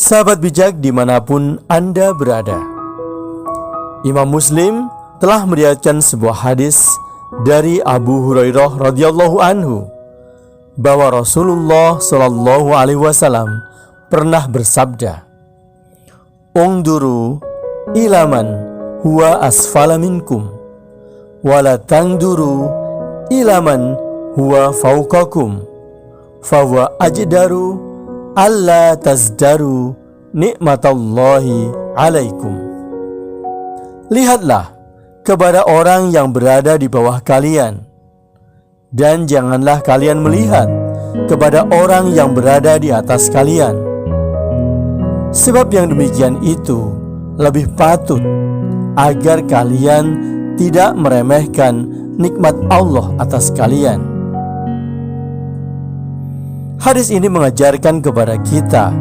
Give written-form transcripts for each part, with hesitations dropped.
Sahabat bijak dimanapun Anda berada, Imam Muslim telah meriwayatkan sebuah hadis dari Abu Hurairah radhiyallahu anhu bahwa Rasulullah shallallahu alaihi wasallam pernah bersabda, "Ungduru ilaman huwa asfala minkum, wala tangduru ilaman huwa fauqakum, fahuwa ajdaru alla tazdaru nikmatallahi alaikum." Lihatlah kepada orang yang berada di bawah kalian, dan janganlah kalian melihat kepada orang yang berada di atas kalian. Sebab yang demikian itu lebih patut agar kalian tidak meremehkan nikmat Allah atas kalian. Hadis ini mengajarkan kepada kita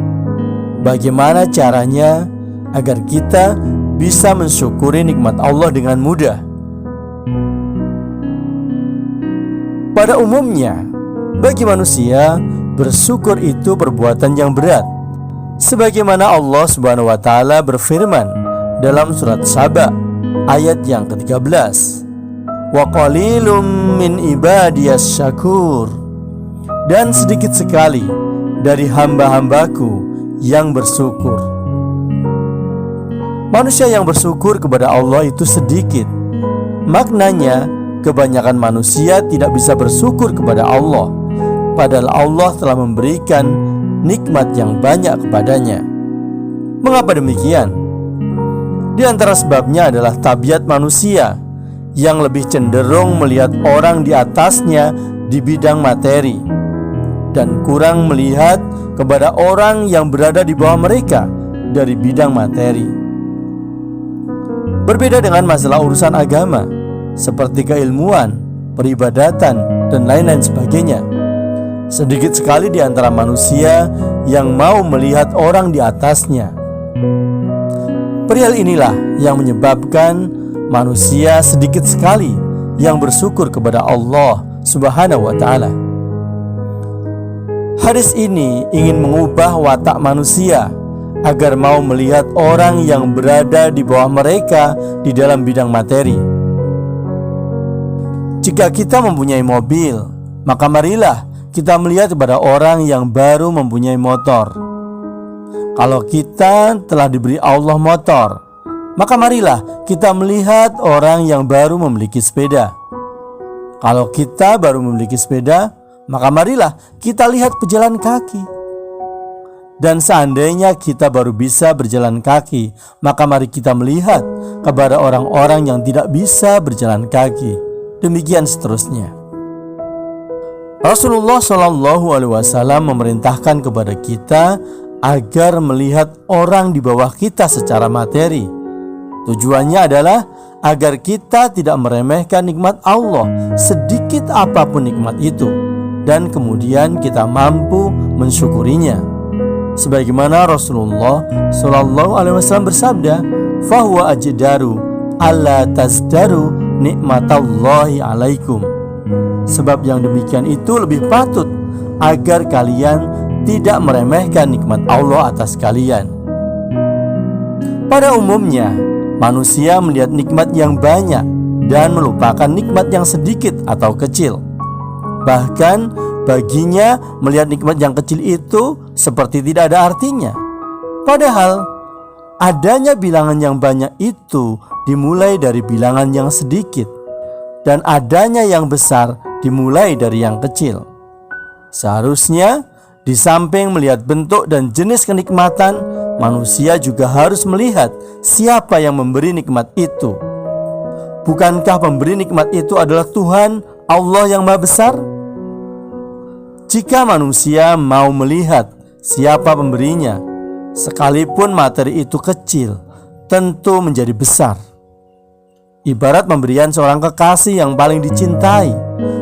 bagaimana caranya agar kita bisa mensyukuri nikmat Allah dengan mudah. Pada umumnya, bagi manusia, bersyukur itu perbuatan yang berat. Sebagaimana Allah Subhanahu wa taala berfirman dalam surat Saba ayat yang ke-13, "Wa qalilum min ibadiyas syakur." Dan sedikit sekali dari hamba-hambaku yang bersyukur. Manusia yang bersyukur kepada Allah itu sedikit. Maknanya, kebanyakan manusia tidak bisa bersyukur kepada Allah, padahal Allah telah memberikan nikmat yang banyak kepadanya. Mengapa demikian? Di antara sebabnya adalah tabiat manusia yang lebih cenderung melihat orang di atasnya di bidang materi dan kurang melihat kepada orang yang berada di bawah mereka dari bidang materi. Berbeda dengan masalah urusan agama seperti keilmuan, peribadatan, dan lain-lain sebagainya. Sedikit sekali di antara manusia yang mau melihat orang di atasnya. Perihal inilah yang menyebabkan manusia sedikit sekali yang bersyukur kepada Allah Subhanahu wa ta'ala. Hadis ini ingin mengubah watak manusia agar mau melihat orang yang berada di bawah mereka di dalam bidang materi. Jika kita mempunyai mobil, maka marilah kita melihat kepada orang yang baru mempunyai motor. Kalau kita telah diberi Allah motor, maka marilah kita melihat orang yang baru memiliki sepeda. Kalau kita baru memiliki sepeda, maka marilah kita lihat pejalan kaki. Dan seandainya kita baru bisa berjalan kaki, maka mari kita melihat kepada orang-orang yang tidak bisa berjalan kaki. Demikian seterusnya. Rasulullah Shallallahu Alaihi Wasallam memerintahkan kepada kita agar melihat orang di bawah kita secara materi. Tujuannya adalah agar kita tidak meremehkan nikmat Allah, sedikit apapun nikmat itu, dan kemudian kita mampu mensyukurinya. Sebagaimana Rasulullah Shallallahu Alaihi Wasallam bersabda, "Fahuwa ajdaru alla tazdaru nikmatallahi alaikum." Sebab yang demikian itu lebih patut agar kalian tidak meremehkan nikmat Allah atas kalian. Pada umumnya, manusia melihat nikmat yang banyak dan melupakan nikmat yang sedikit atau kecil. Bahkan baginya melihat nikmat yang kecil itu seperti tidak ada artinya. Padahal adanya bilangan yang banyak itu dimulai dari bilangan yang sedikit, dan adanya yang besar dimulai dari yang kecil. Seharusnya di samping melihat bentuk dan jenis kenikmatan, manusia juga harus melihat siapa yang memberi nikmat itu. Bukankah pemberi nikmat itu adalah Tuhan Allah yang Maha Besar? Jika manusia mau melihat siapa pemberinya, sekalipun materi itu kecil, tentu menjadi besar. Ibarat pemberian seorang kekasih yang paling dicintai,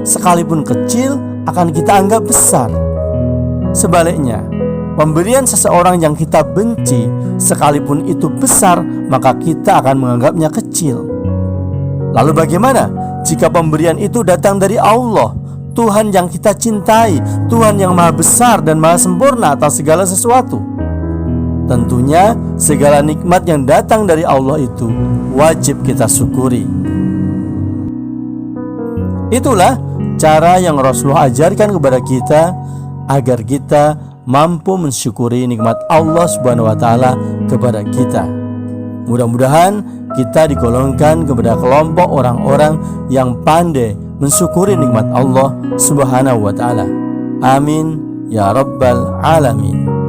sekalipun kecil akan kita anggap besar. Sebaliknya, pemberian seseorang yang kita benci, sekalipun itu besar, maka kita akan menganggapnya kecil. Lalu bagaimana jika pemberian itu datang dari Allah, Tuhan yang kita cintai, Tuhan yang maha besar dan maha sempurna atas segala sesuatu? Tentunya segala nikmat yang datang dari Allah itu wajib kita syukuri. Itulah cara yang Rasulullah ajarkan kepada kita agar kita mampu mensyukuri nikmat Allah Subhanahu wa taala kepada kita. Mudah-mudahan kita digolongkan kepada kelompok orang-orang yang pandai mensyukuri nikmat Allah Subhanahu wa taala. Amin ya rabbal alamin.